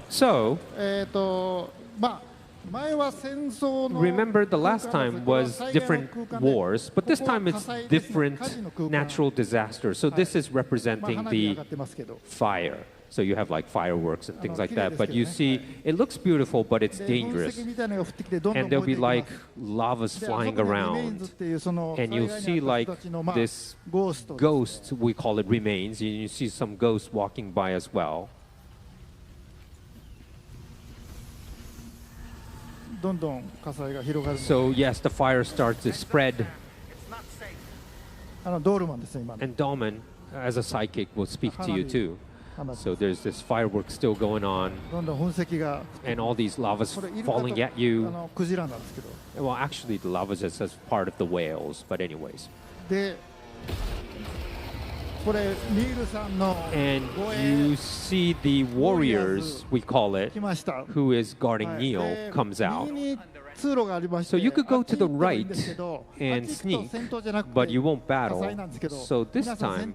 So, まあ remember the last time was different wars, but this time it's different natural disasters. So this is representing the fire. So you have like fireworks and things like that. But you see, it looks beautiful, but it's dangerous. And there'll be like lavas flying around. And you'll see like this ghost, we call it remains. And you see some ghosts walking by as well. So yes, the fire starts to spread. And Dolman, as a psychic, will speak to you too. So there's this fireworks still going on, and all these lavas falling at you. Well, actually, the lava is just as part of the whales, but anyways. And you see the warriors, we call it, who is guarding Neil, comes out. So you could go to the right and sneak, but you won't battle. So this time,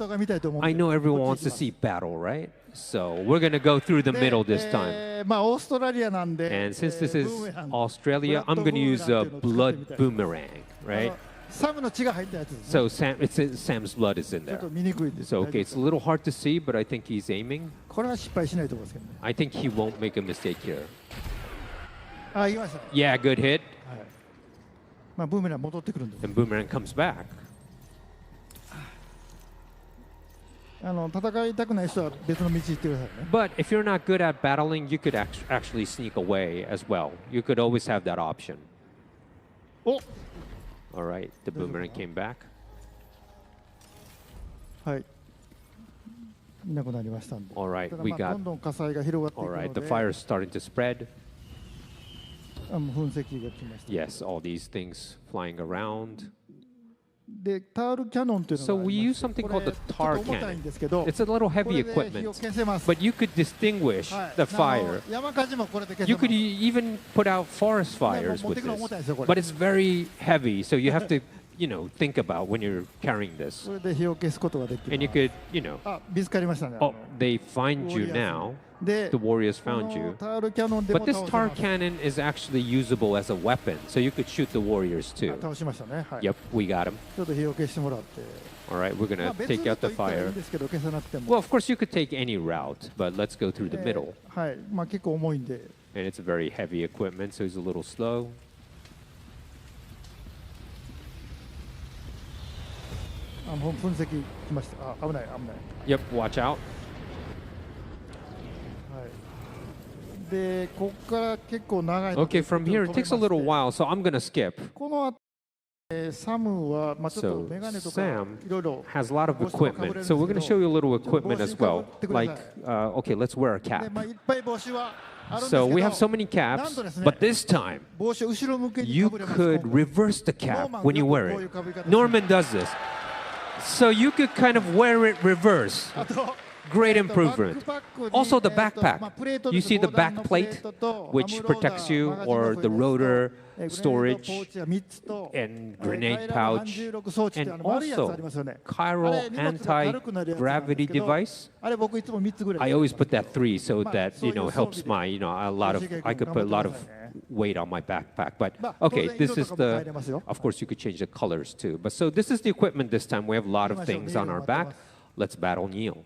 I know everyone wants to see battle, right? So we're going to go through the middle this time. And since this is Australia, I'm going to use a blood boomerang, right? So Sam's blood is in there. So okay, it's a little hard to see, but I think he's aiming. I think he won't make a mistake here. Yeah, good hit. And boomerang comes back. But if you're not good at battling, you could actually sneak away as well. You could always have that option. Oh. All right, the boomerang came back. All right, we got. All right, the fire is starting to spread. Yes, all these things flying around. So we use something called the tar cannon. It's a little heavy equipment, but you could distinguish the fire. You could even put out forest fires with this, but it's very heavy, so you have to, think about when you're carrying this. And you could, oh, they find you now. The warriors found you. But this tar cannon is actually usable as a weapon, so you could shoot the warriors too. Yep, we got him. All right, we're going to take out the fire. Well, of course, you could take any route, but let's go through the middle. And it's very heavy equipment, so he's a little slow. Yep, watch out. Okay, from here it takes a little while, so I'm going to skip. So Sam has a lot of equipment, so we're going to show you a little equipment as well. Like, okay, let's wear a cap. So we have so many caps, but this time you could reverse the cap when you wear it. Norman does this. So you could kind of wear it reverse. Great improvement. Also the backpack. You see the back plate, which protects you, or the rotor storage and grenade pouch, and also chiral anti-gravity device. I always put that 3 so that helps my I could put a lot of weight on my backpack. But okay, this is the. Of course, you could change the colors too. But so this is the equipment this time. We have a lot of things on our back. Let's battle Neil.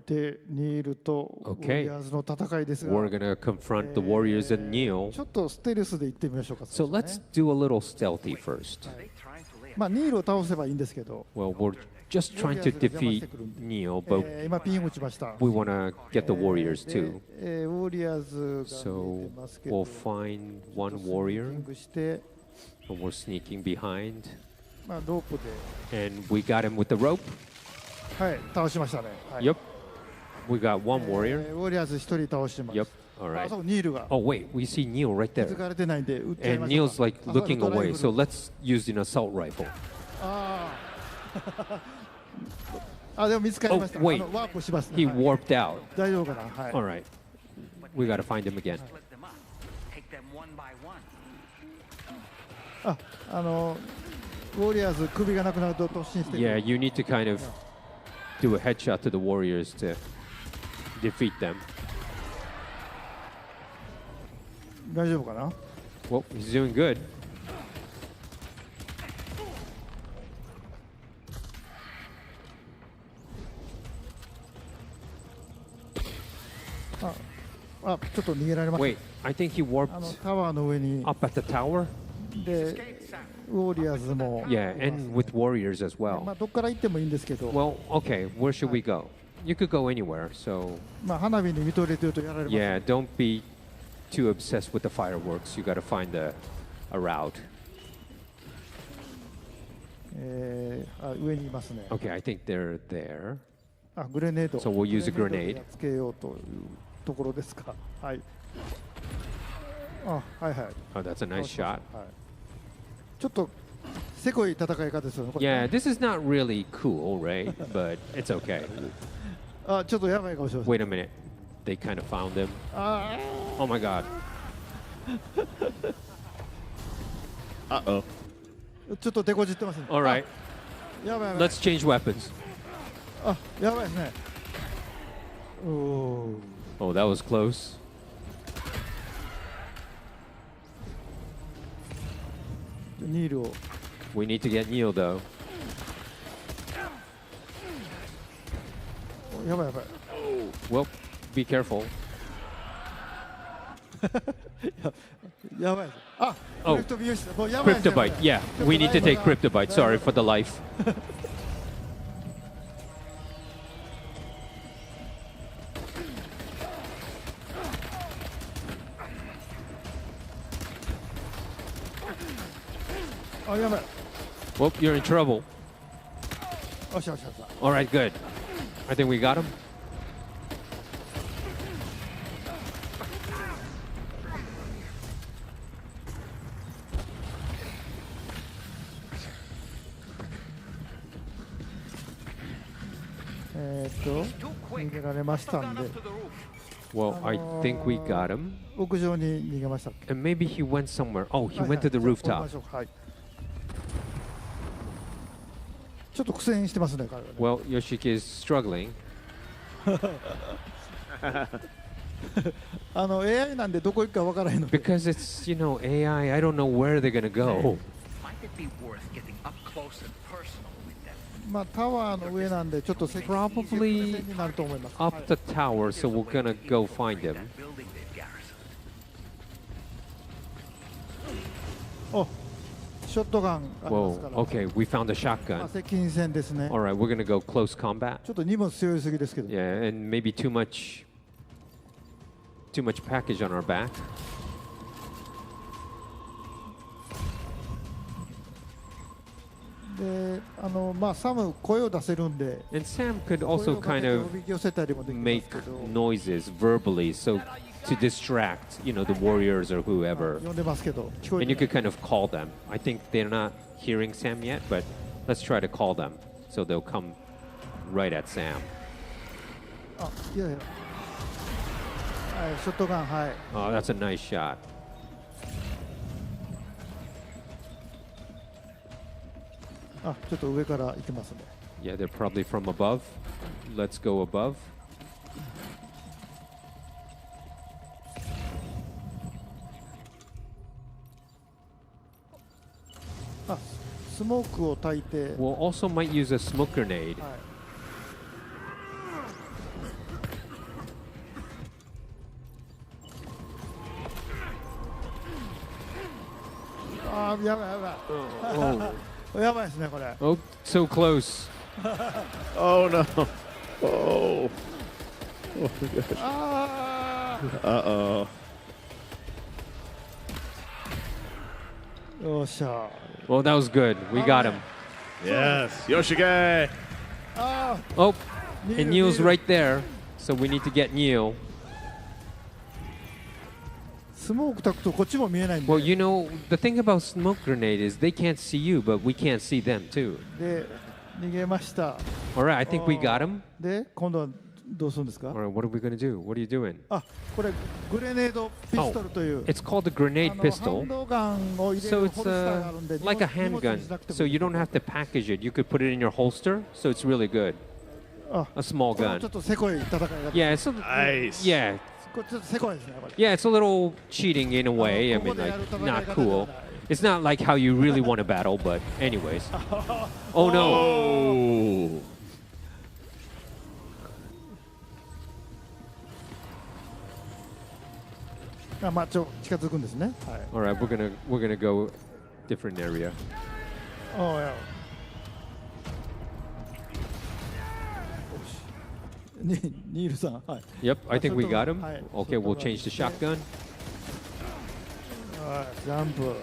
でニールとウォ Okay. リアーズの戦いですが、 We're gonna confront the warriors and Neil. ちょっとステルスで行ってみましょうか。 So let's do a little stealthy first. まあニールを倒せばいいんですけど、 Well, we're just trying to defeat Neil, but 今ピン打ちました。 we wanna get the warriors で too. ウォリアーズが So 見えてますけど、 we'll find one スニー warrior, キングして、 and we're sneaking behind. まあロープで、 And we got him with the rope. はい倒しましたね。はい、 Yep. We got one warrior. ウォリアーズ一人倒してます。 Yep. All あ right. そうニールが Oh wait, we see Neil right 気づ there. かれてないんで撃っちゃい And ましょうか。 Neil's like あ looking ドライ away. ブ So ル let's use an assault rifle. ああでも見つかりました。 Oh, wait. ワープしますね。 He はい warped out. 大丈夫かな。はい。 All right. We gotta find him again. Split them up. Take them one by one. ウォリアーズ首がなくなると突進してくる。 Yeah, you need to kind of do a headshot to the warriors to defeat them. 大丈夫かな。 Well, he's doing good. あちょっと逃げられまし Wait, I think he た。 warped タワーの上に up at the tower. でウォリアーズも Yeah, and with warriors as ま well. あどっから行ってもいいんですけど、 Well, okay, where should we go? You could go anywhere, so まあ花火に見とれてるとやられます。 yeah, don't be too obsessed with the fireworks. You gotta find a route. 上にいますね。 Okay, I think they're there. グレネード。 So we'll use a グレネード grenade. でやっつけようというところですか。はい。はいはい。 Oh, that's a nice shot. はい。ちょっとせこい戦い方ですよね。これ Yeah, this is not really cool, right? But it's okay. ちょっとやばいかもしれません。 Wait a minute. They kind of found him. あ Oh my god. Uh-oh. ちょっと手こじってますね。 All right, やばいやばい。 let's change weapons. やばいですね。おお。 Oh, that was close. ニールを We need to get Neil, though. やばいやばい。 Well, be careful. やばいです。Oh. クリプト美容室。もうやばいですね。 Cryptobite. Yeah, we need to take Cryptobite. Sorry for the life. やばい。 Well, you're in trouble. よしよしよし。 All right, good. I think we got him. Too 逃 quick. げられましたん Gone で up to the roof. Well, I think we got him. 屋上に逃げましたっけ。 And maybe he went somewhere. Oh, he はいはい went to the じゃあ降り rooftop. ましょうはい。ちょっと苦戦してますね彼はね。 Well, Yoshiki is struggling. AI なんでどこ行くかわからへんので。 Because it's, AI. I don't know where they're going to go. Might it be worth getting up close and personal with them? まあタワーの上なんでちょっと積極的な Probably 戦になると思います。 Up はい the tower, so we're going to go find him. That building they've garrisoned. ショットガンありますか Whoa, ら。 okay, we found a まあ shotgun. 接近戦ですね。 All right, we're going to go close combat. ちょっと荷物強いすぎですけど。 Yeah, and maybe too much package on our back. で、まあサム声を出せるんで。 And Sam could 声を also かけ kind てお of びき寄せたりもできま make すけど。 noises verbally, so to distract, the warriors or whoever. 呼んでますけど聞こえ And you て could kind of call them. I think they're not hearing Sam yet, but let's try to call them so they'll come right at Sam. いやいや。はい、ショットガンはい。 Oh, that's a nice shot. ちょっと上から行きますね。 Yeah, they're probably from above. Let's go above. スモークを焚いて。 We'll also might use a smoke grenade. はい。あーやばいやばい Oh, やばいですねこれ oh, so close. Oh no. Oh. あ Uh-oh. ーよっしゃ Well, that was good. We got him. Yes. Yoshige. あ Oh, ー and Neil's right there. So we need to get Neil. スモーク焚くとこっちも見えないんで Well, you know, the thing about smoke grenade is they can't see you, but we can't see them too. で逃げました All right, I think we got him. で今度はどうするんですか All right, what are we going to do? What are you doing? あこれグレネードピストルという It's called a grenade ハン pistol. ドガンを入れ So る it's ホルスターがあるんで like a 荷物 handgun. にしなくても So you don't have to package it. You could put it in your holster. So it's really good. あ A small これも gun. ちょっとせこい戦いだ Yeah, it's a, Nice. yeah, これちょっとせこいですねこれ yeah. It's a little cheating in a way. I mean, like not cool. It's not like how you really want to battle, but anyways. Oh no! Oh. あまあ近づくんですねはい All right, we're gonna go different area. おうやニールさんはい Yep, I think we got him. Hi. Okay, we'll change the shotgun. はいジャンプ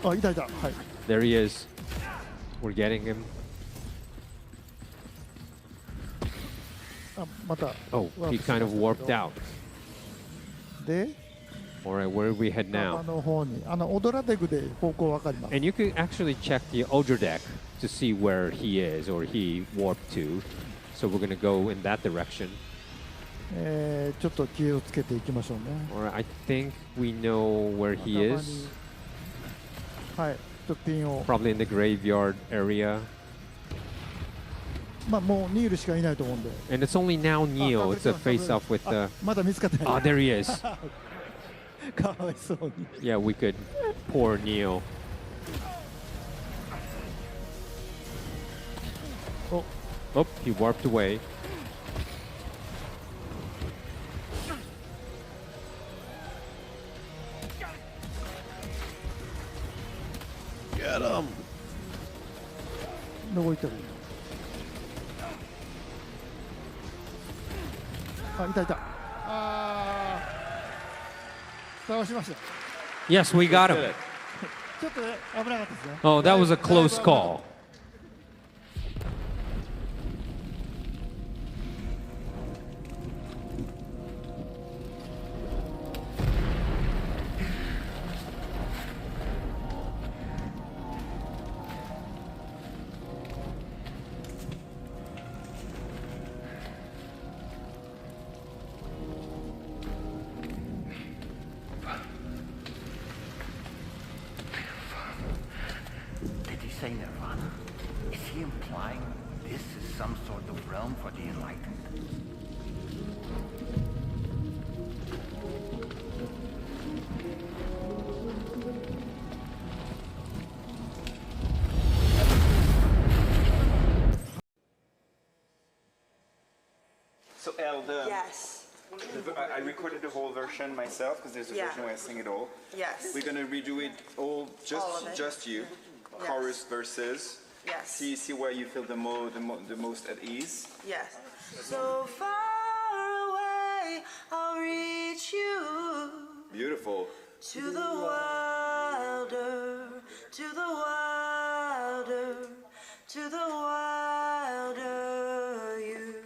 あいたいたはい There he is. We're getting him. あまた Oh, he kind of warped out. で All right, where do we head あ now? の方にオドラデグで方向わかります And you can actually check the Odra deck to see where he is or he warped to. So we're gonna go in that direction. ちょっと気をつけていきましょうね All right, I think we know where he is. はいちょっとピンを Probably in the graveyard area. まあもうニールしかいないと思うんで And it's only now Neo. It's a あ face-off with あ the. まだ見つかってない Ah, there he is. かわいそうに Yeah, we could pour Neo. お Oh, he warped away. Get him. どこ行ったのあいたいた倒しました Yes, we got him. ちょっとね危なかったですね Oh, that was a close call. Did he say Nirvana? Is he implying this is some sort of realm for the enlightened? So Elle, Yes. I recorded the whole version myself because there's a Yeah. version where I sing it all. Yes. We're gonna redo it all, All of it. just you, Yes. chorus verses. Yes. See where you feel the most at ease. Yes. So far away, I'll reach you Beautiful. to the wilder, to the wilder, to the wilder you.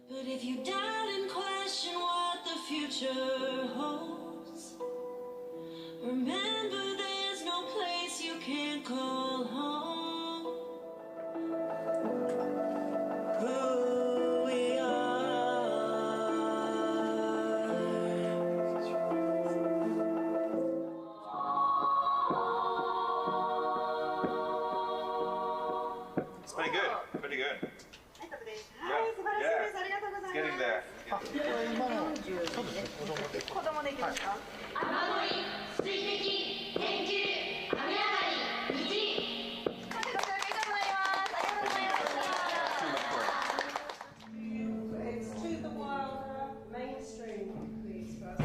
But if you doubt and question what the future holds, remember there's no place you can't call home. Who we It's pretty good. Pretty good. Yeah. It's getting there. 子供できますか？It's to the wilder mainstream, please, first.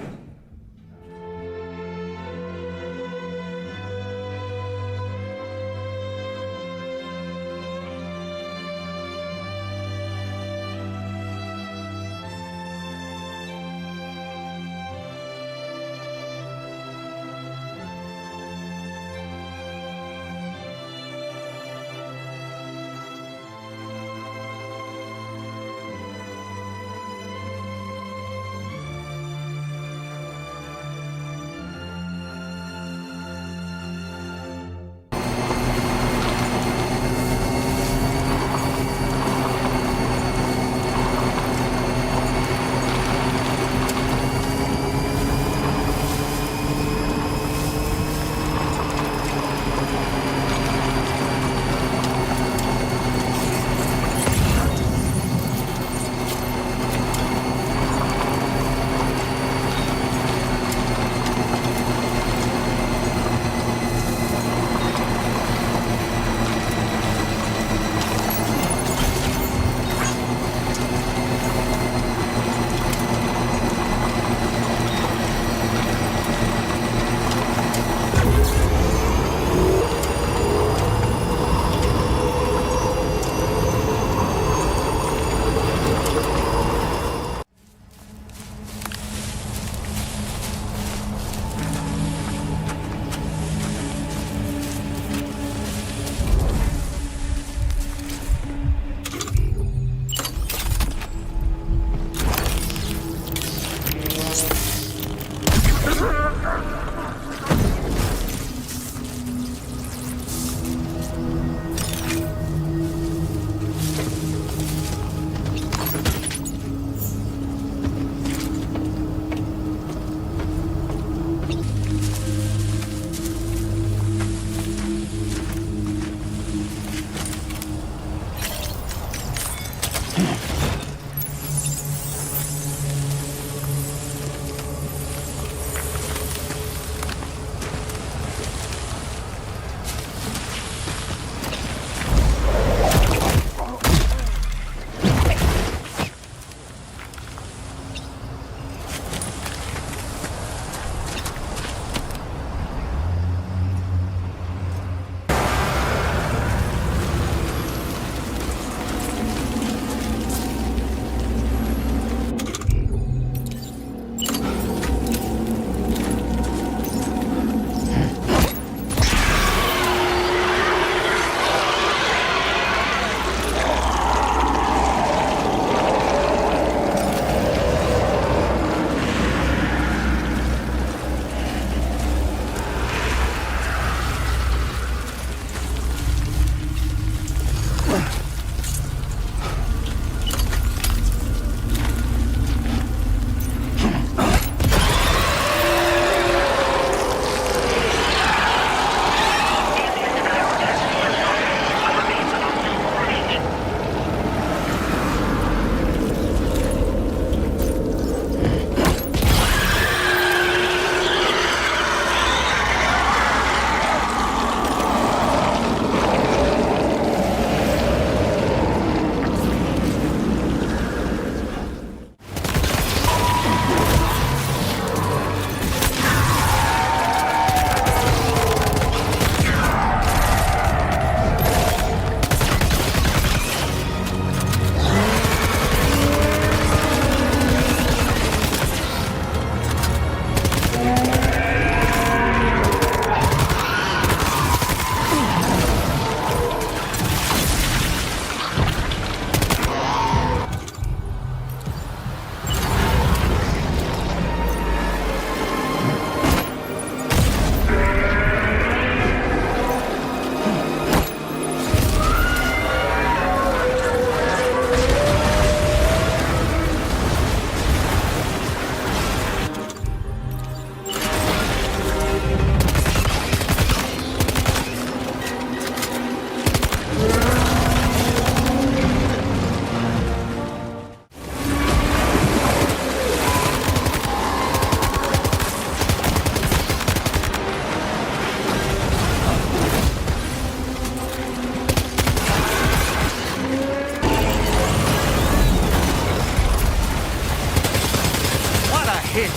hit.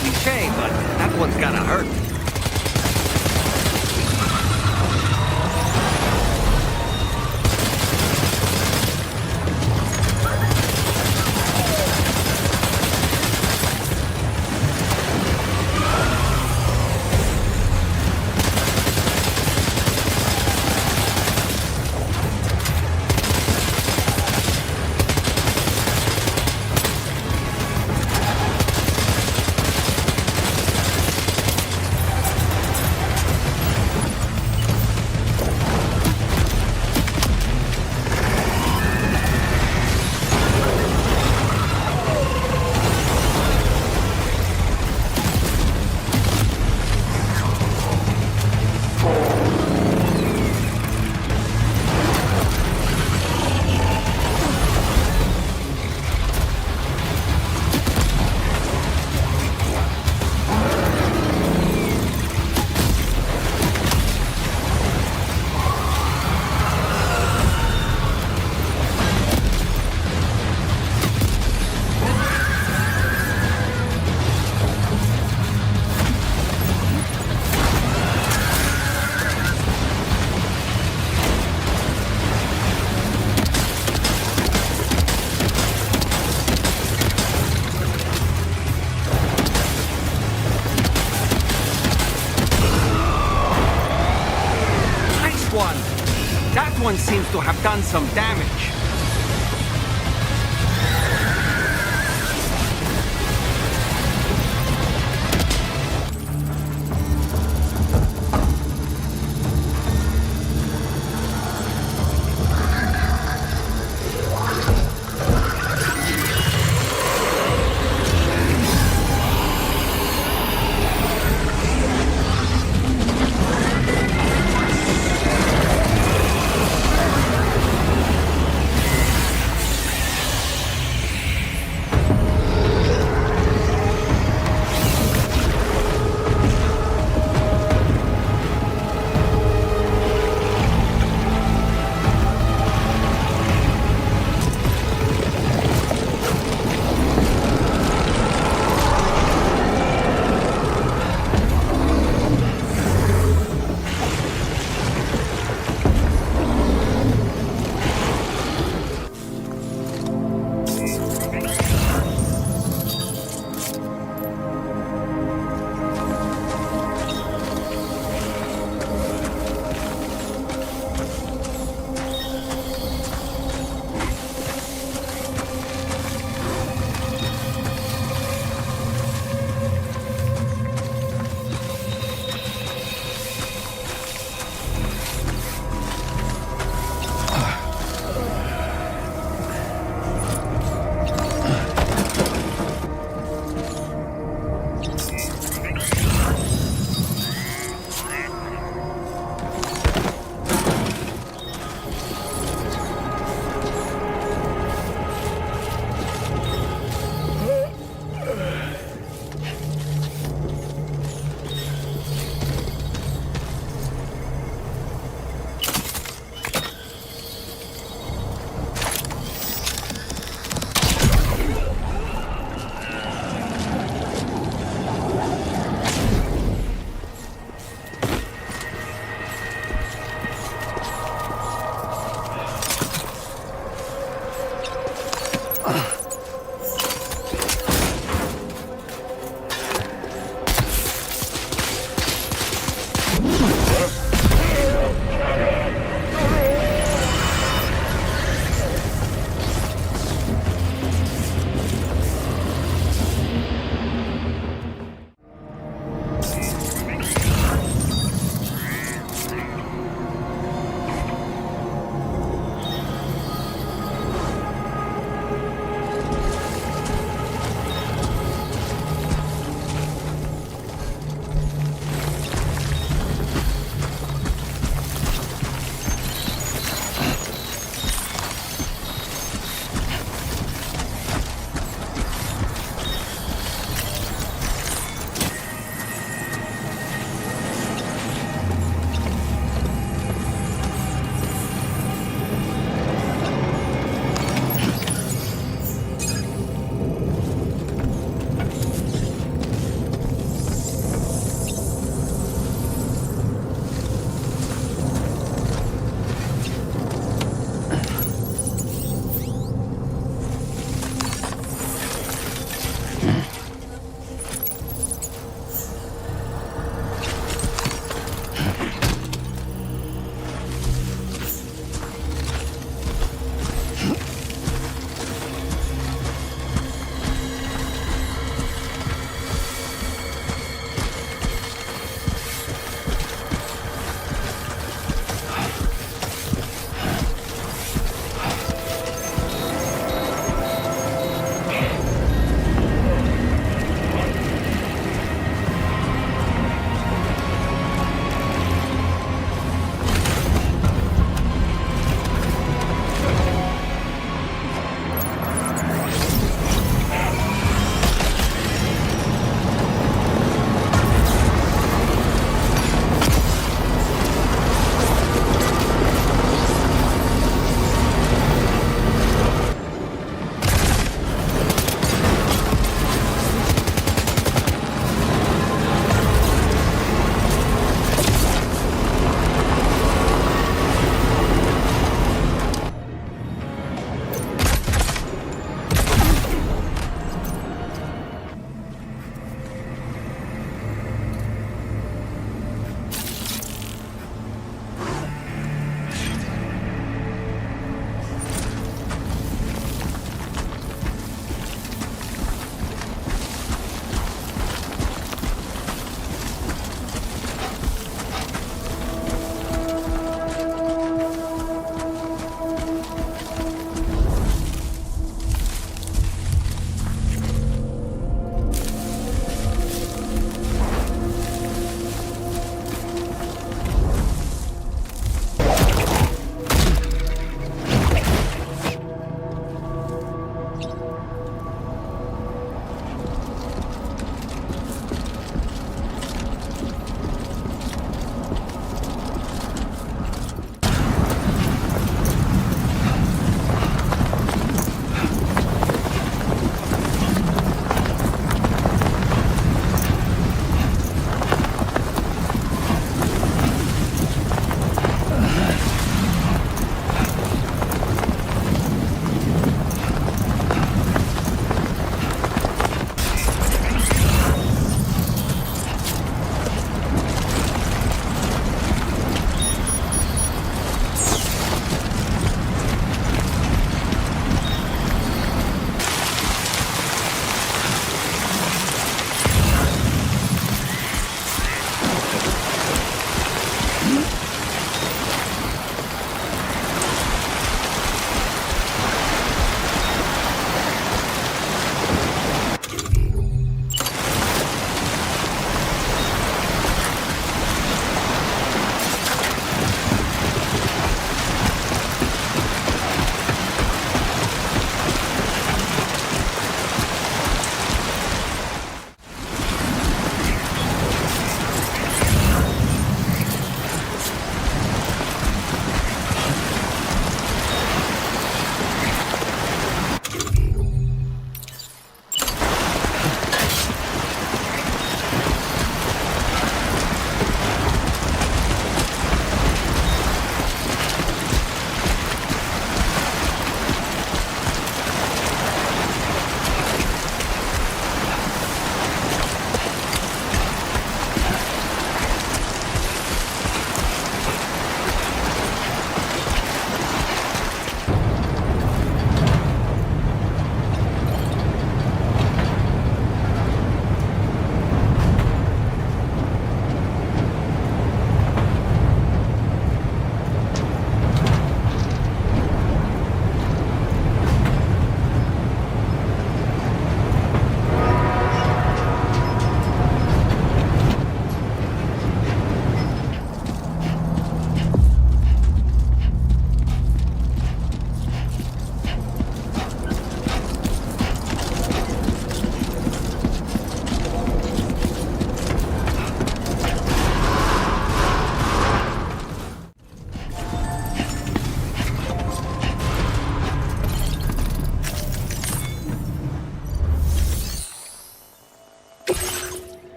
Cliche, but that one's gotta hurt. That one seems to have done some damage.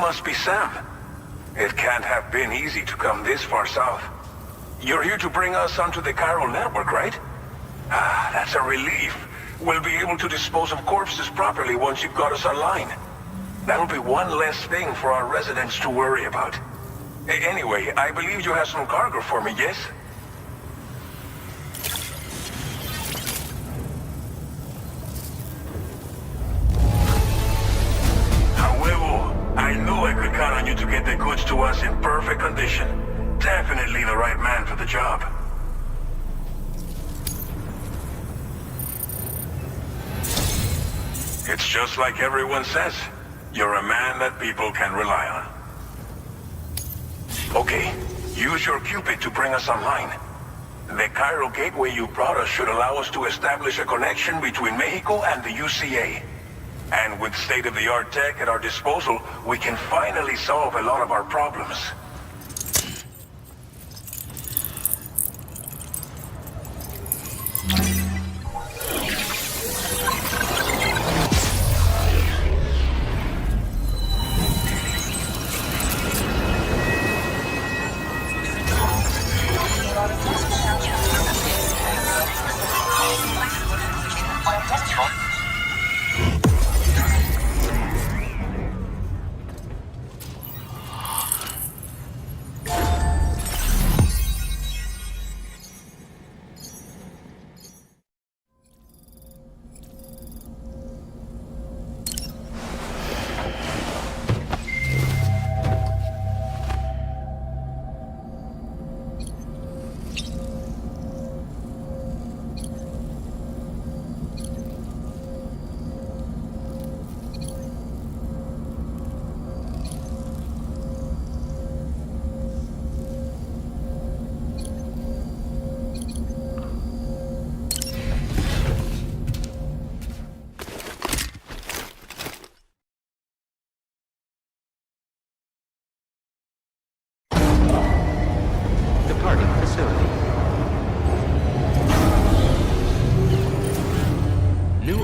must be Sam. It can't have been easy to come this far south. You're here to bring us onto the chiral network, right? Ah, that's a relief. We'll be able to dispose of corpses properly once you've got us online. That'll be one less thing for our residents to worry about. Anyway, I believe you have some cargo for me, yes? However, I know I could count on you to get the goods to us in perfect condition. Definitely the right man for the job. It's just like everyone says. You're a man that people can rely on. Okay, use your Cupid to bring us online. The chiral gateway you brought us should allow us to establish a connection between Mexico and the UCA. And with state-of-the-art tech at our disposal, we can finally solve a lot of our problems.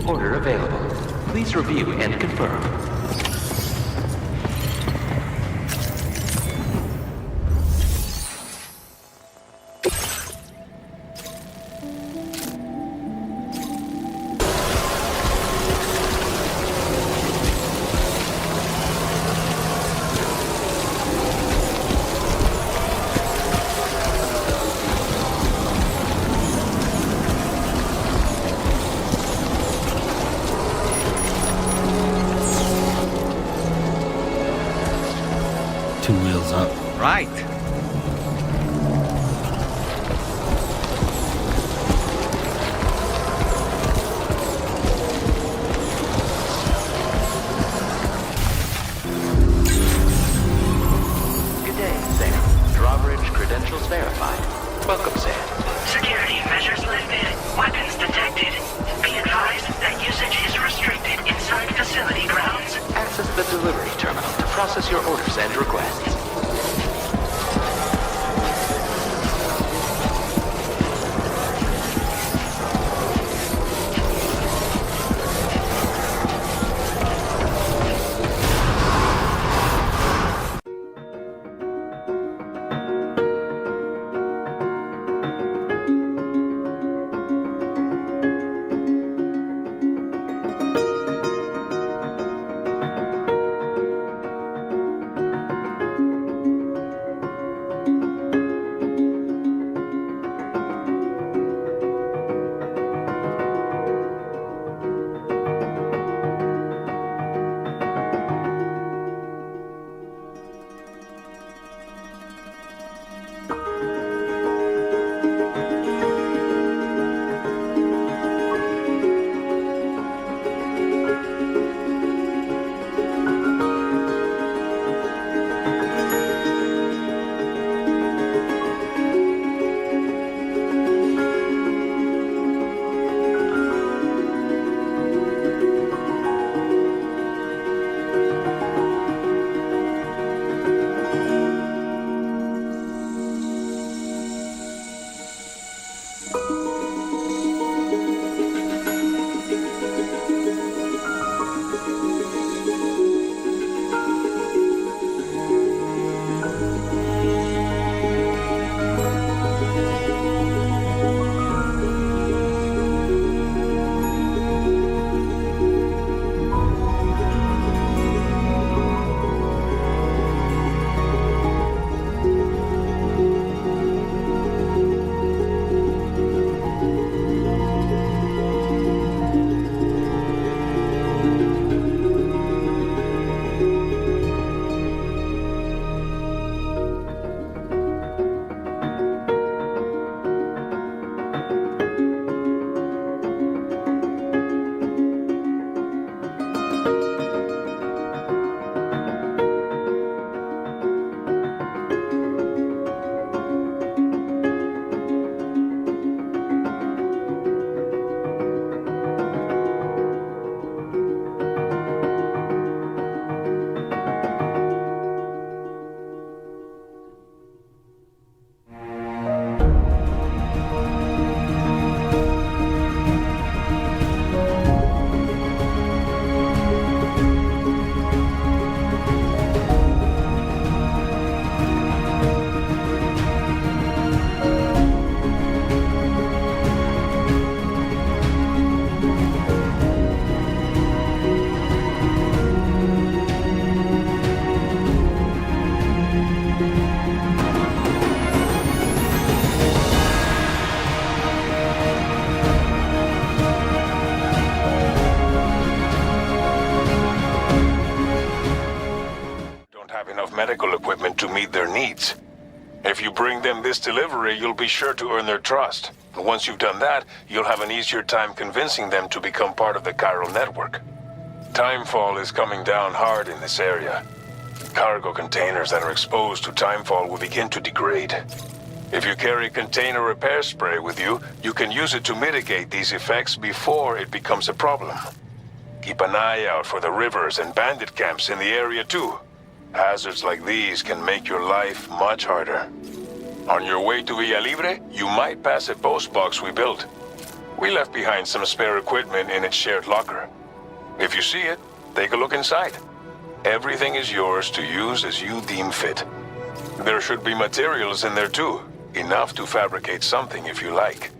order available. Please review and confirm. needs. If you bring them this delivery, you'll be sure to earn their trust. And once you've done that, you'll have an easier time convincing them to become part of the chiral network. Timefall is coming down hard in this area. Cargo containers that are exposed to timefall will begin to degrade. If you carry container repair spray with you, you can use it to mitigate these effects before it becomes a problem. Keep an eye out for the rivers and bandit camps in the area too. Hazards like these can make your life much harder. On your way to Villa Libre, you might pass a post box we built. We left behind some spare equipment in its shared locker. If you see it, take a look inside. Everything is yours to use as you deem fit. There should be materials in there too, enough to fabricate something if you like.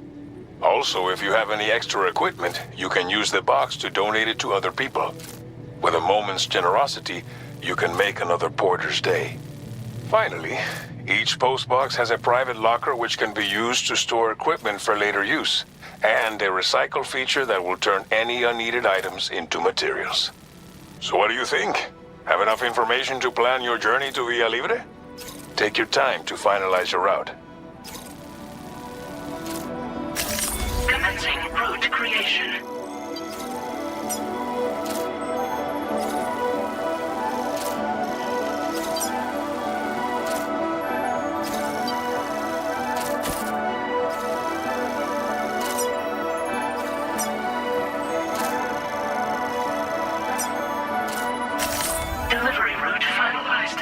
Also, if you have any extra equipment, you can use the box to donate it to other people. With a moment's generosity, you can make another porter's day. Finally, each postbox has a private locker which can be used to store equipment for later use, and a recycle feature that will turn any unneeded items into materials. So what do you think? Have enough information to plan your journey to Villa Libre? Take your time to finalize your route. Commencing route creation. Delivery route finalized.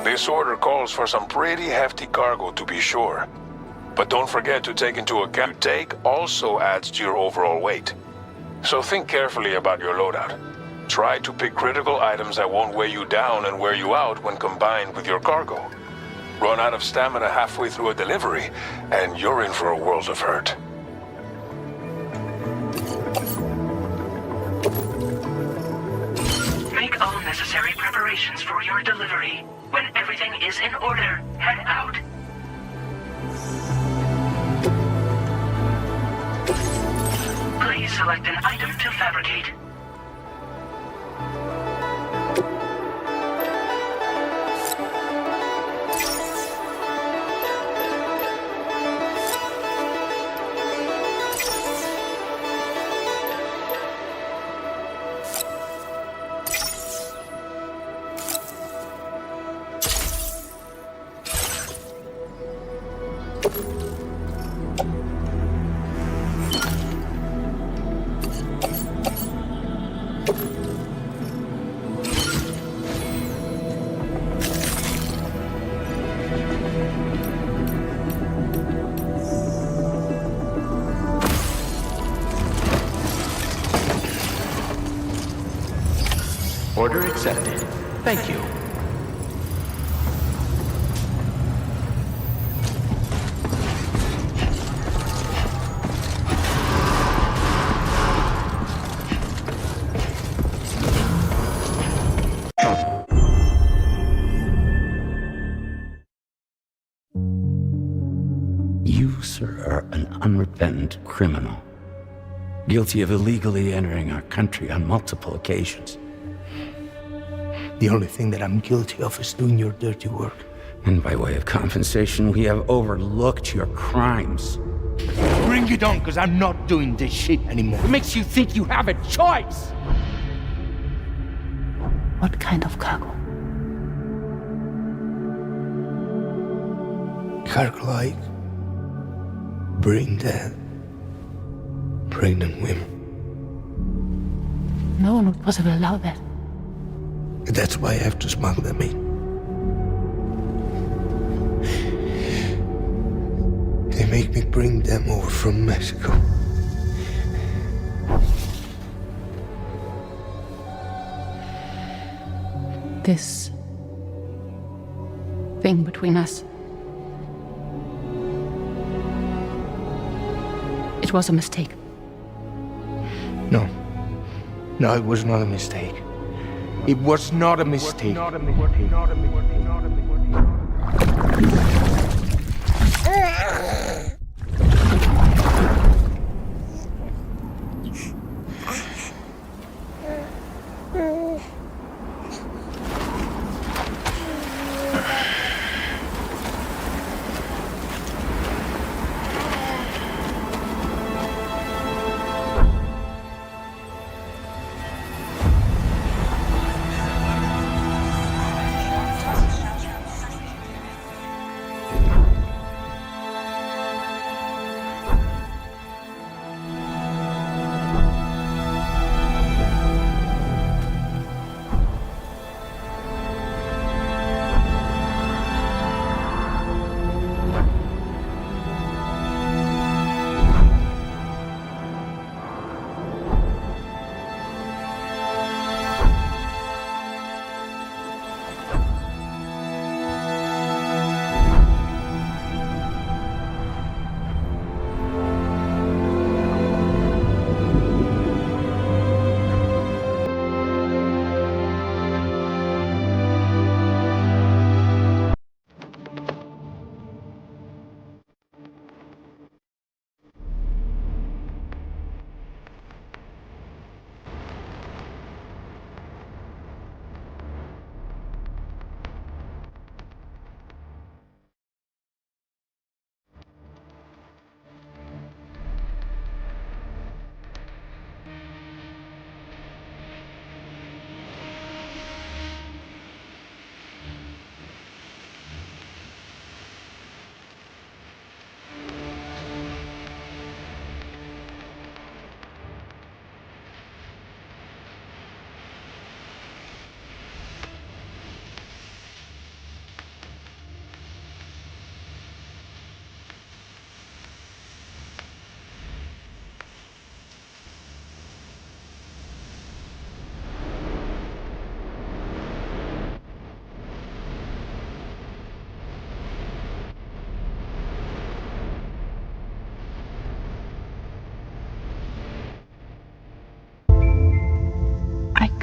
This order calls for some pretty hefty cargo to be sure. But don't forget to take into account you take also adds to your overall weight. So think carefully about your loadout. Try to pick critical items that won't weigh you down and wear you out when combined with your cargo. Run out of stamina halfway through a delivery, and you're in for a world of hurt. Make all necessary preparations for your delivery. When everything is in order, head out. Please select an item to fabricate. Order accepted. Thank you. You, sir, are an unrepentant criminal, guilty of illegally entering our country on multiple occasions. The only thing that I'm guilty of is doing your dirty work. And by way of compensation, we have overlooked your crimes. Bring it on, because I'm not doing this shit anymore. What makes you think you have a choice? What kind of cargo? Cargo like brain dead, pregnant women. No one would possibly allow that. That's why I have to smuggle them in. They make me bring them over from Mexico. This thing between us. It was a mistake. No. No, it was not a mistake. It was not a mistake.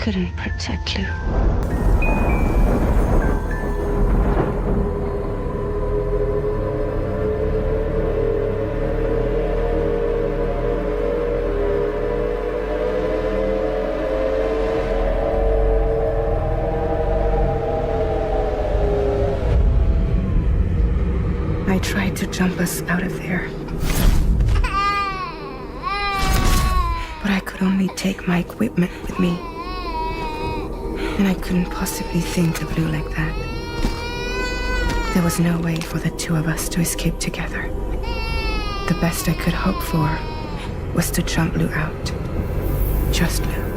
couldn't protect Lou. I tried to jump us out of there. But I could only take my equipment with me. And I couldn't possibly think of Lou like that. There was no way for the two of us to escape together. The best I could hope for was to jump Lou out. Just Lou.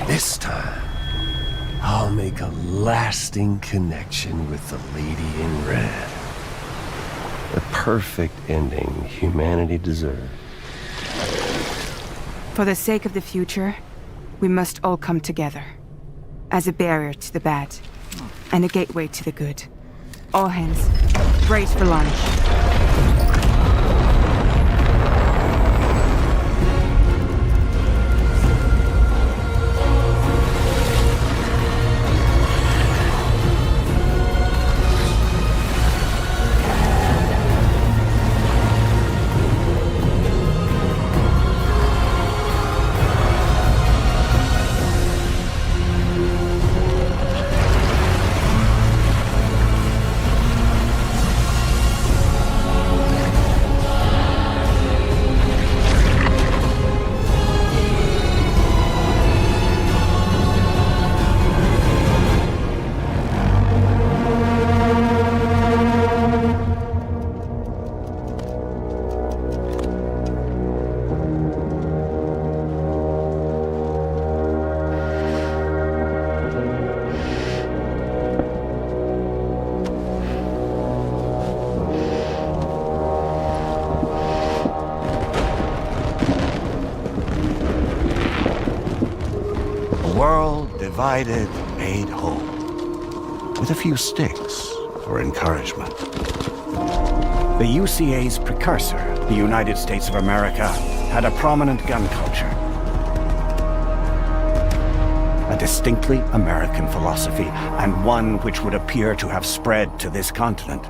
This time, I'll make a lasting connection with the lady in red. The perfect ending humanity deserves. For the sake of the future, we must all come together. As a barrier to the bad, and a gateway to the good. All hands, brace for launch. divided, made whole. With a few sticks for encouragement. The UCA's precursor, the United States of America, had a prominent gun culture. A distinctly American philosophy, and one which would appear to have spread to this continent.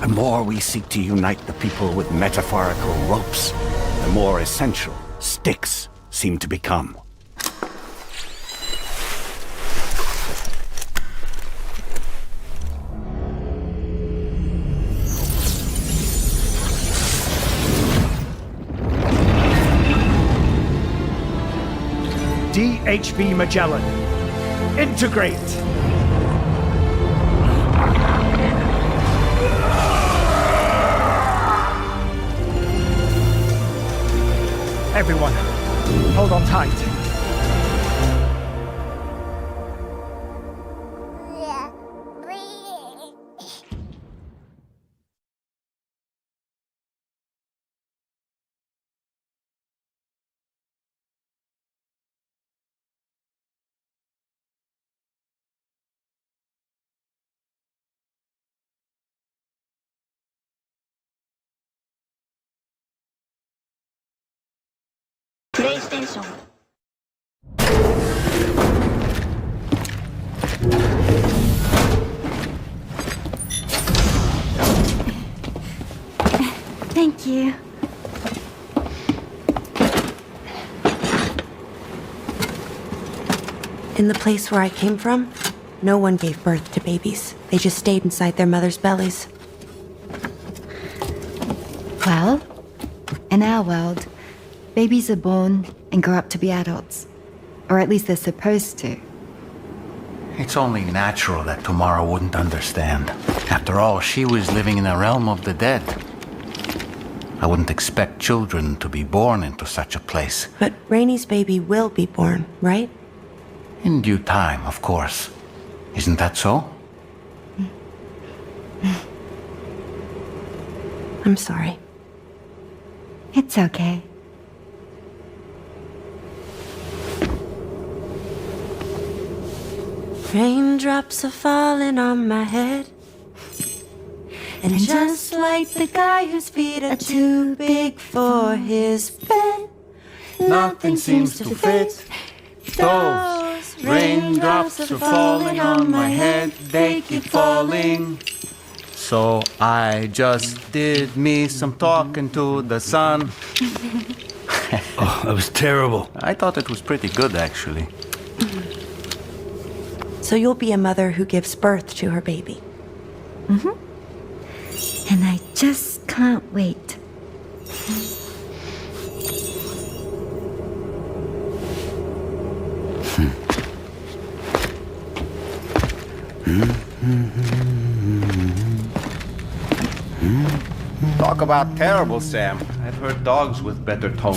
The more we seek to unite the people with metaphorical ropes, the more essential sticks seem to become. DHV Magellan. Integrate! Everyone, hold on tight. PlayStation. Thank you. In the place where I came from, no one gave birth to babies. They just stayed inside their mother's bellies. Well, in our world, babies are born and grow up to be adults. Or at least they're supposed to. It's only natural that Tamara wouldn't understand. After all, she was living in the realm of the dead. I wouldn't expect children to be born into such a place. But Rainy's baby will be born, right? In due time, of course. Isn't that so? I'm sorry. It's okay. Raindrops are falling on my head. And just like the guy whose feet are too big for his bed, nothing seems to fit. Those raindrops are falling on my head, they keep falling. So I just did me some talking to the sun. Oh, that was terrible. I thought it was pretty good, actually. So you'll be a mother who gives birth to her baby. Mm-hmm. And I just can't wait. Talk about terrible, Sam. I've heard dogs with better tone.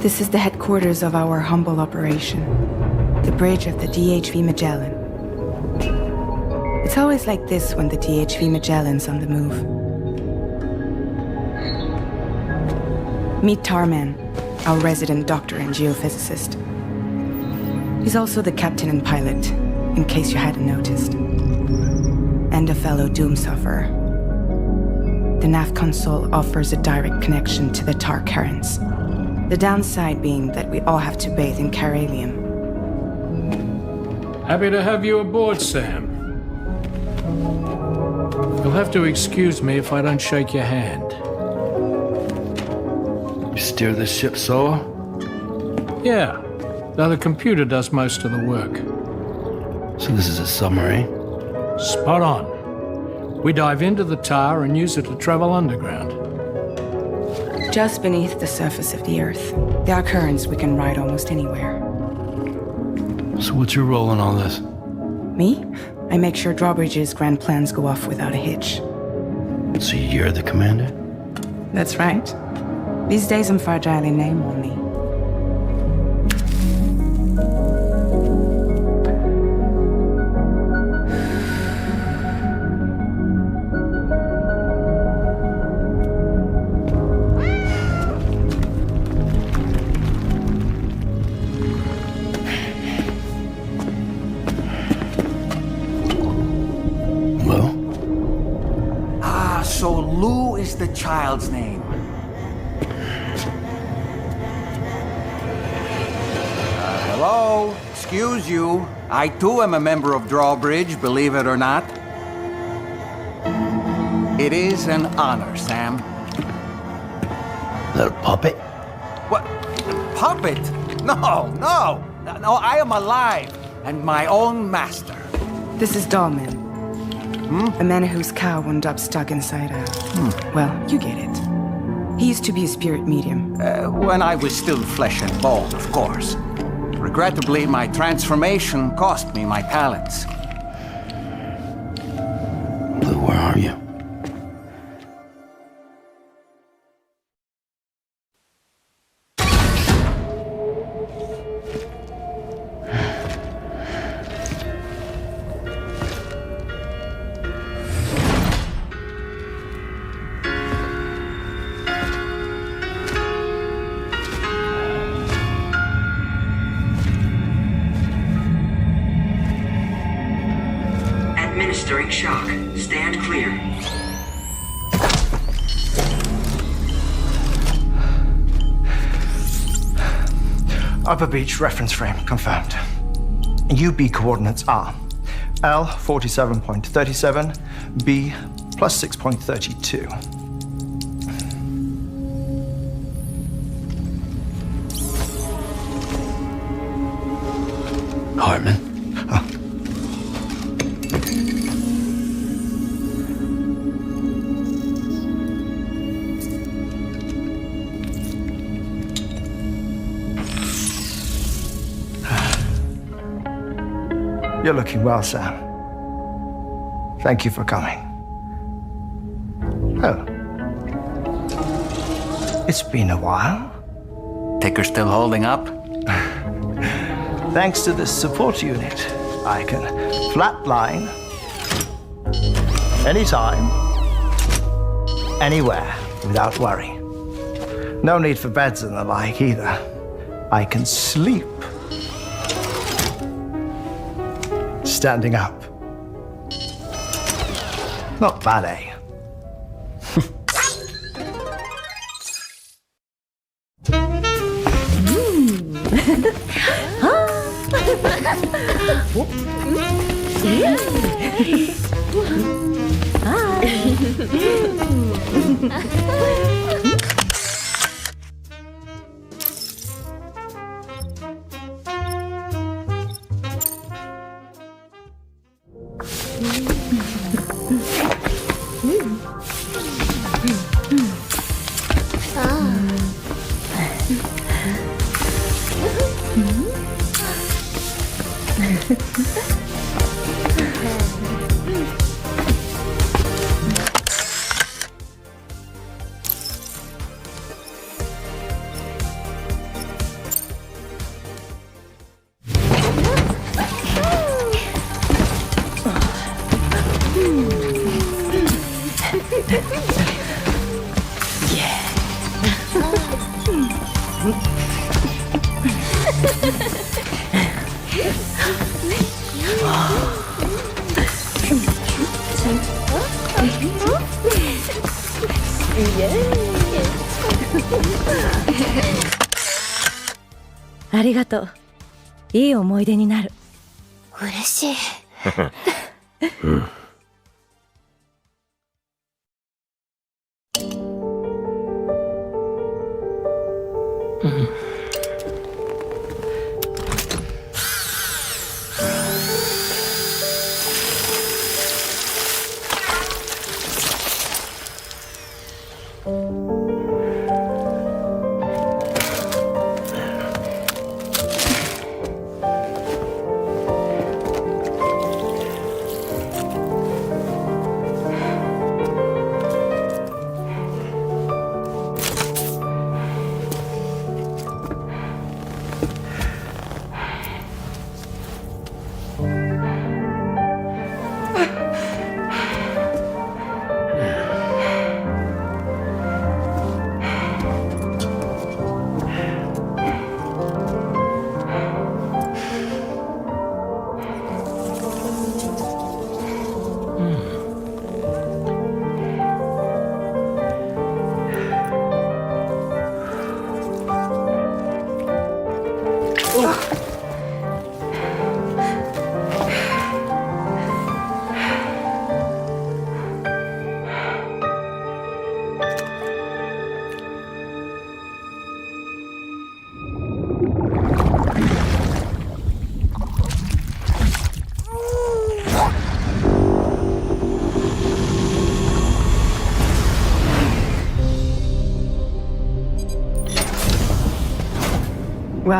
This is the headquarters of our humble operation, the bridge of the DHV Magellan. It's always like this when the DHV Magellan's on the move. Meet Tarman, our resident doctor and geophysicist. He's also the captain and pilot, in case you hadn't noticed. And a fellow doom sufferer. The nav console offers a direct connection to the tar currents. The downside being that we all have to bathe in caralium. Happy to have you aboard, Sam. You'll have to excuse me if I don't shake your hand. You steer this ship solo? Yeah, though the computer does most of the work. So this is a submarine? Spot on. We dive into the tar and use it to travel underground. Just beneath the surface of the Earth, there are currents we can ride almost anywhere. So what's your role in all this? Me? I make sure Drawbridge's grand plans go off without a hitch. So you're the commander? That's right. These days I'm fragile in name only. is the child's name? Hello? Excuse you. I too am a member of Drawbridge, believe it or not. It is an honor, Sam. Little puppet? What? Puppet? No, no! No, I am alive, and my own master. This is Dollman. A man whose cow wound up stuck inside a... Well, you get it. He used to be a spirit medium. When I was still flesh and bone, of course. Regrettably, my transformation cost me my talents. Blue, where are you? Administering shock. Stand clear. Upper Beach reference frame confirmed. UB coordinates are L 47.37, B plus 6.32. Hartman? You're looking well, Sam. Thank you for coming. Oh. It's been a while. Ticker still holding up? Thanks to this support unit, I can flatline anytime, anywhere, without worry. No need for beds and the like either. I can sleep standing up. Not bad, eh?ありがとう。いい思い出になる。嬉しい。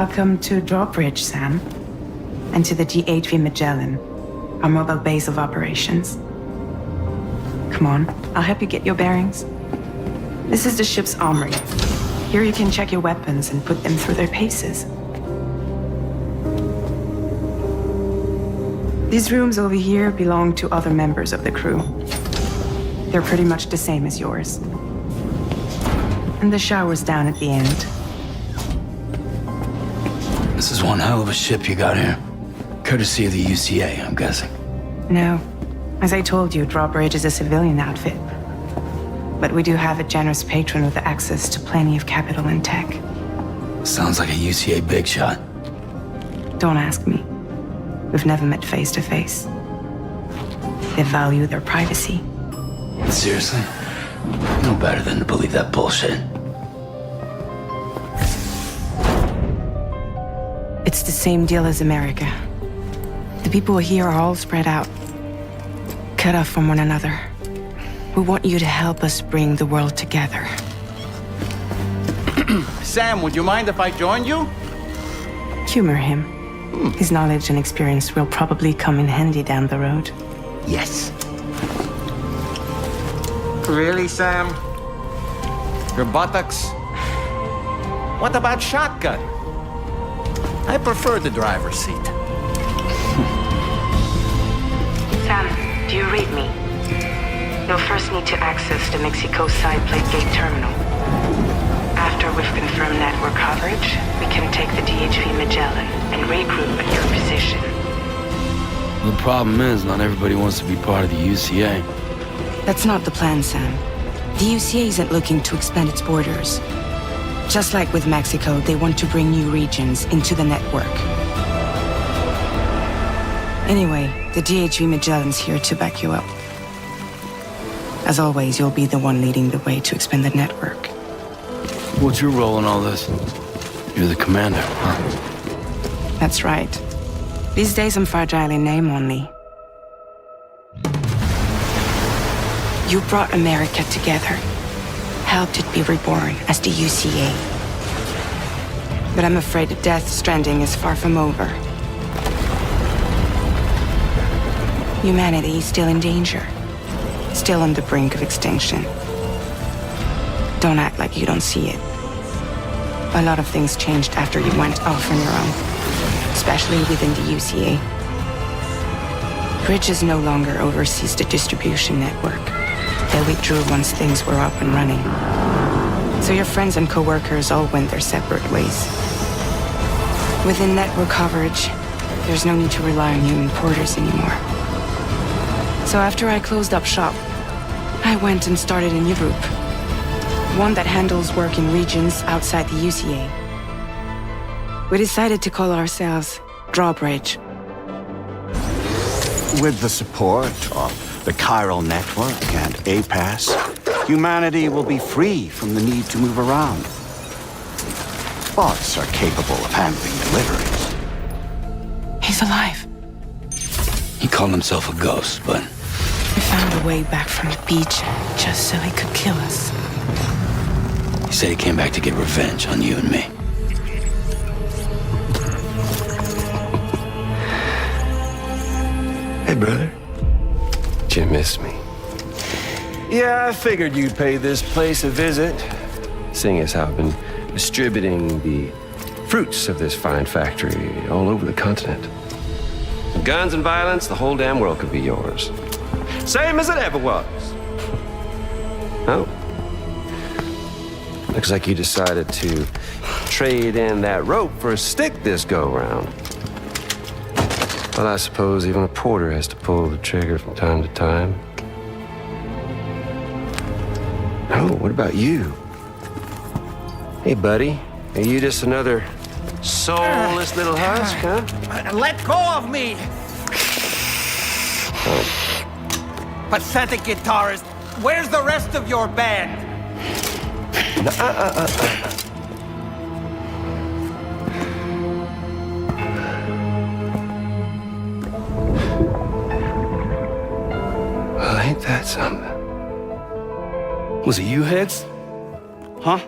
Welcome to Drawbridge, Sam. And to the DHV Magellan, our mobile base of operations. Come on, I'll help you get your bearings. This is the ship's armory. Here you can check your weapons and put them through their paces. These rooms over here belong to other members of the crew. They're pretty much the same as yours. And the shower's down at the end. This is one hell of a ship you got here. Courtesy of the UCA, I'm guessing. No. As I told you, Drawbridge is a civilian outfit. But we do have a generous patron with access to plenty of capital and tech. Sounds like a UCA big shot. Don't ask me. We've never met face to face. They value their privacy. Seriously? No better than to believe that bullshit. It's the same deal as America. The people here are all spread out, cut off from one another. We want you to help us bring the world together. Sam, would you mind if I joined you? Humor him. His knowledge and experience will probably come in handy down the road. Yes. Really, Sam? Your buttocks? What about shotgun? I prefer the driver's seat. Sam, do you read me? You'll first need to access the Mexico side plate gate terminal. After we've confirmed network coverage, we can take the DHV Magellan and regroup at your position. The problem is, not everybody wants to be part of the UCA. That's not the plan, Sam. The UCA isn't looking to expand its borders. Just like with Mexico, they want to bring new regions into the network. Anyway, the DHV Magellan's here to back you up. As always, you'll be the one leading the way to expand the network. What's your role in all this? You're the commander, huh? That's right. These days I'm fragile in name only. You brought America together, helped it be reborn as the UCA. But I'm afraid that Death Stranding is far from over. Humanity is still in danger, still on the brink of extinction. Don't act like you don't see it. A lot of things changed after you went off on your own, especially within the UCA. Bridges no longer oversees the distribution network. They withdrew once things were up and running. So your friends and co-workers all went their separate ways. Within network coverage, there's no need to rely on human porters anymore. So after I closed up shop, I went and started a new group. One that handles work in regions outside the UCA. We decided to call ourselves Drawbridge. With the support of the chiral network and APAS, humanity will be free from the need to move around. Bots are capable of handling deliveries. He's alive. He called himself a ghost, but... We found a way back from the beach just so he could kill us. He said he came back to get revenge on you and me. Hey, brother. Did you miss me? Yeah, I figured you'd pay this place a visit, seeing as how I've been distributing the fruits of this fine factory all over the continent. With guns and violence, the whole damn world could be yours. Same as it ever was. Oh. Looks like you decided to trade in that rope for a stick this go-round. Well, I suppose even a porter has to pull the trigger from time to time. Oh, what about you? Hey, buddy. Are you just another soulless little husk, huh? Let go of me! Oh. Pathetic guitarist, where's the rest of your band? Well, ain't that something? Was it you, Higgs? Huh?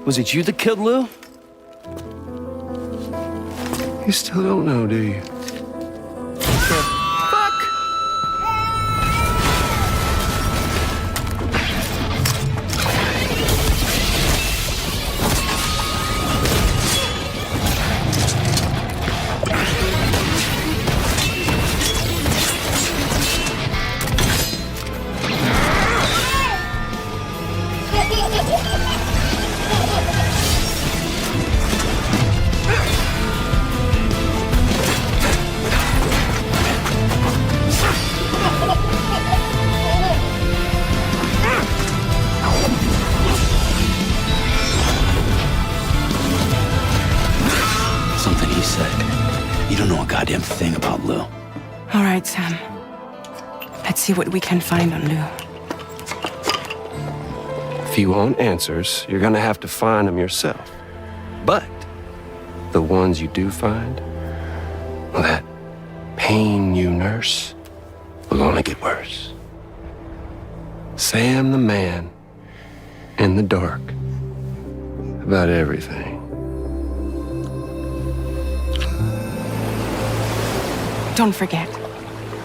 Was it you that killed Lou? You still don't know, do you? Something he said. You don't know a goddamn thing about Lou. All right, Sam. Let's see what we can find on Lou. If you want answers, you're gonna have to find them yourself. But the ones you do find, well, that pain you nurse will only get worse. Sam the man in the dark about everything. Don't forget,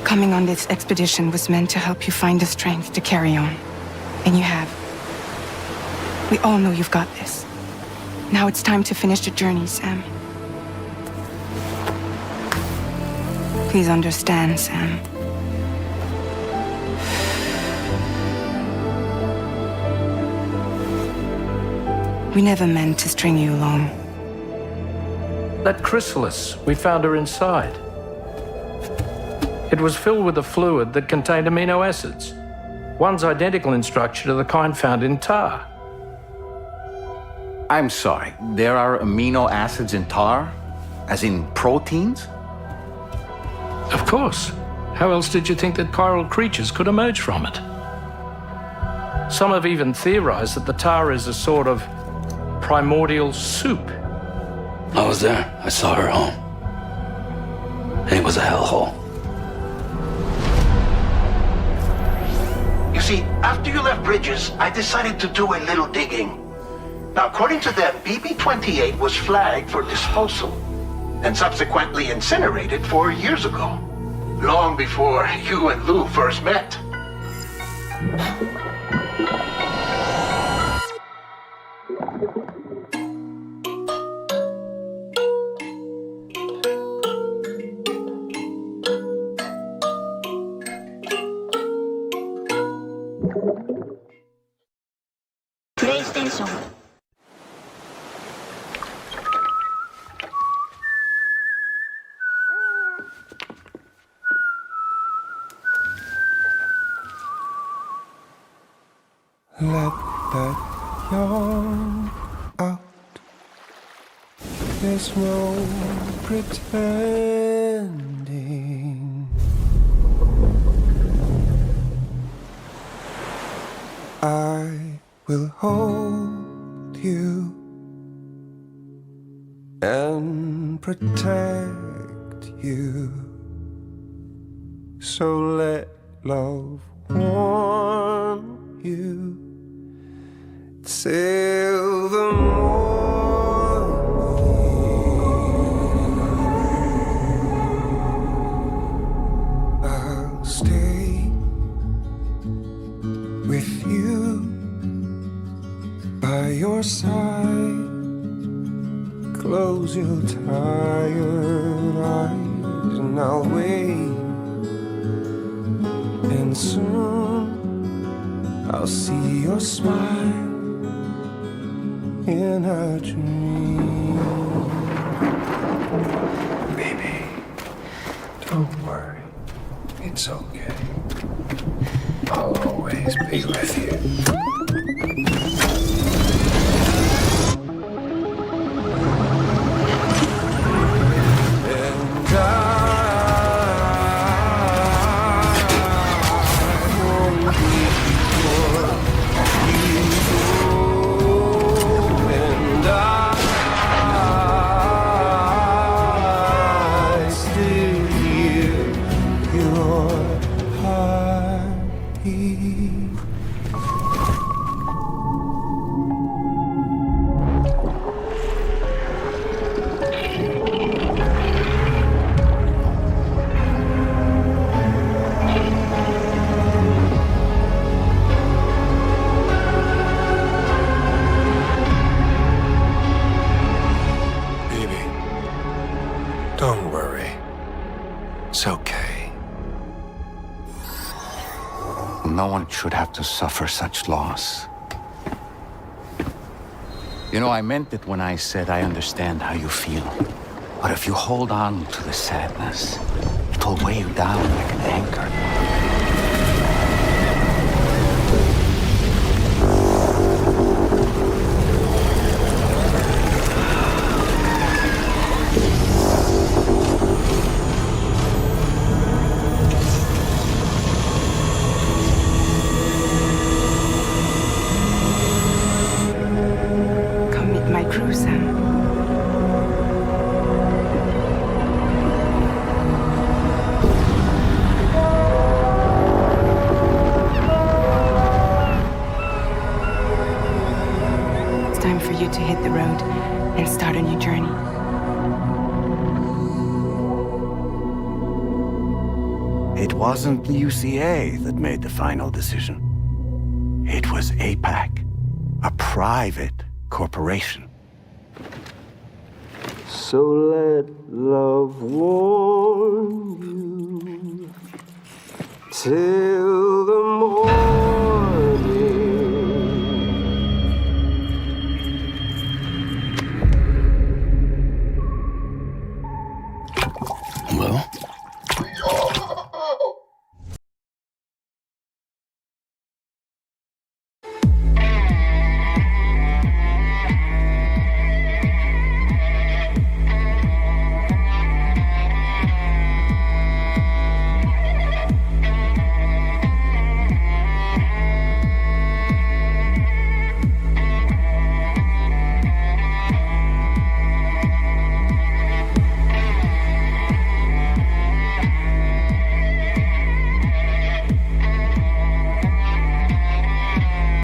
coming on this expedition was meant to help you find the strength to carry on. And you have. We all know you've got this. Now it's time to finish the journey, Sam. Please understand, Sam. We never meant to string you along. That chrysalis, we found her inside. It was filled with a fluid that contained amino acids. One's identical in structure to the kind found in tar. I'm sorry, there are amino acids in tar? As in proteins? Of course. How else did you think that chiral creatures could emerge from it? Some have even theorized that the tar is a sort of primordial soup. I was there. I saw her home. And it was a hellhole. You see, after you left Bridges, I decided to do a little digging. Now, according to them, BB-28 was flagged for disposal and subsequently incinerated 4 years ago, long before you and Lou first met. PlayStation. Let that yawn out. There's no pretending. I will hold you and protect you. So let love warm you till the morning. I'll stay with you by your side. Close your tired eyes and I'll wait. And soon I'll see your smile in a dream. Baby, don't worry. It's okay. I'll always be with you. It's okay. No one should have to suffer such loss. You know, I meant it when I said I understand how you feel. But if you hold on to the sadness, it'll weigh you down like an anchor. Come meet my crew, Sam. It's time for you to hit the road and start a new journey. It wasn't the UCA that made the final decision. It was APAC, a private corporation. So let love warm you till